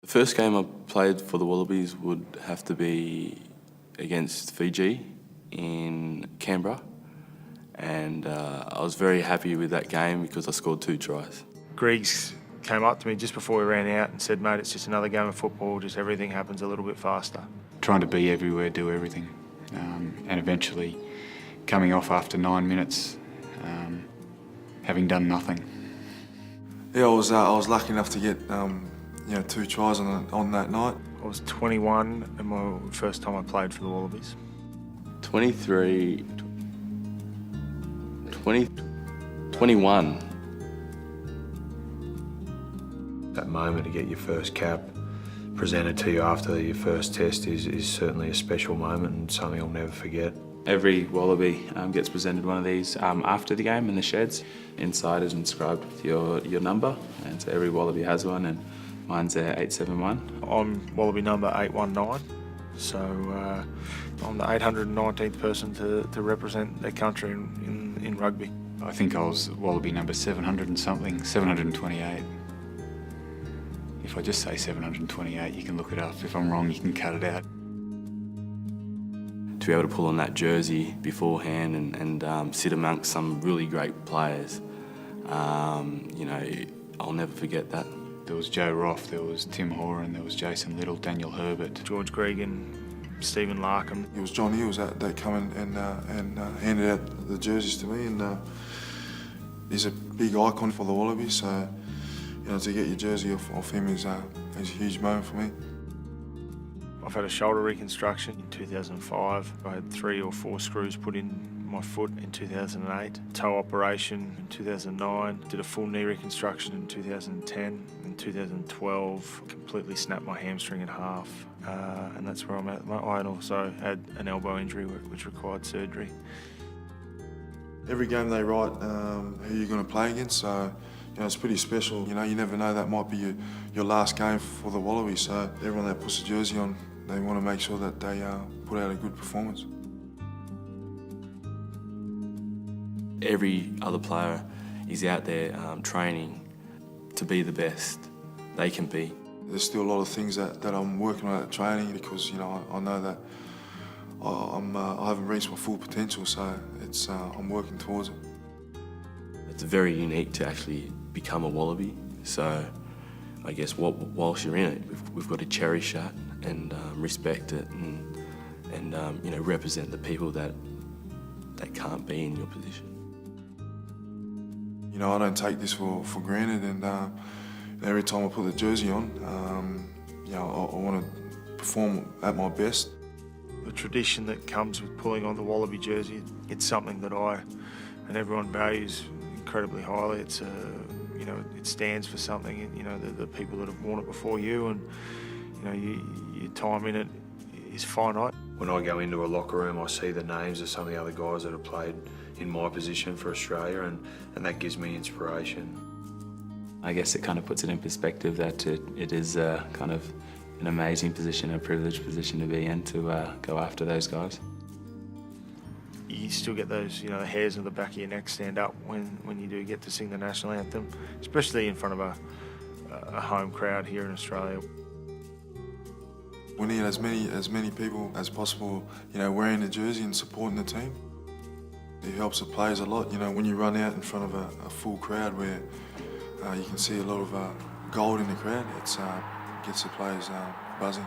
The first game I played for the Wallabies would have to be against Fiji in Canberra, and I was very happy with that game because I scored 2 tries. Griggs came up to me just before we ran out and said, "Mate, it's just another game of football, just everything happens a little bit faster." Trying to be everywhere, do everything, and eventually coming off after 9 minutes, having done nothing. Yeah, I was lucky enough to get 2 tries on that night. I was 21 and my first time I played for the Wallabies. 23, 21. That moment to get your first cap presented to you after your first test is certainly a special moment and something I'll never forget. Every Wallaby gets presented one of these after the game in the sheds. Inside is inscribed with your number, and so every Wallaby has one, and mine's 871. I'm Wallaby number 819, so I'm the 819th person to represent their country in rugby. I think I was Wallaby number 700 and something, 728. If I just say 728, you can look it up. If I'm wrong, you can cut it out. To be able to pull on that jersey beforehand and sit amongst some really great players, I'll never forget that. There was Joe Roth, there was Tim Horan, there was Jason Little, Daniel Herbert. George Gregan, Stephen Larkham. It was John Hills that come in and handed out the jerseys to me, and he's a big icon for the Wallabies, so to get your jersey off him is a huge moment for me. I've had a shoulder reconstruction in 2005. I had 3 or 4 screws put in my foot in 2008. Toe operation in 2009. Did a full knee reconstruction in 2010. In 2012, completely snapped my hamstring in half, and that's where I'm at. I also had an elbow injury which required surgery. Every game they write who you're going to play against, so it's pretty special. You never know, that might be your last game for the Wallabies, so everyone that puts a jersey on, they want to make sure that they put out a good performance. Every other player is out there training to be the best they can be. There's still a lot of things that I'm working on at training because I know that I haven't reached my full potential, so I'm working towards it. It's very unique to actually become a Wallaby, so I guess whilst you're in it, we've got to cherish that and respect it and represent the people that can't be in your position. I don't take this for granted, and every time I put the jersey on, I want to perform at my best. The tradition that comes with pulling on the Wallaby jersey, it's something that I and everyone values incredibly highly. It's it stands for something. The people that have worn it before you, and your time in it is finite. When I go into a locker room, I see the names of some of the other guys that have played in my position for Australia, and that gives me inspiration. I guess it kind of puts it in perspective that it is kind of an amazing position, a privileged position to be in, to go after those guys. You still get those, the hairs on the back of your neck stand up when you do get to sing the national anthem, especially in front of a home crowd here in Australia. We need as many people as possible, wearing the jersey and supporting the team. It helps the players a lot, when you run out in front of a full crowd where you can see a lot of gold in the crowd. It gets the players buzzing.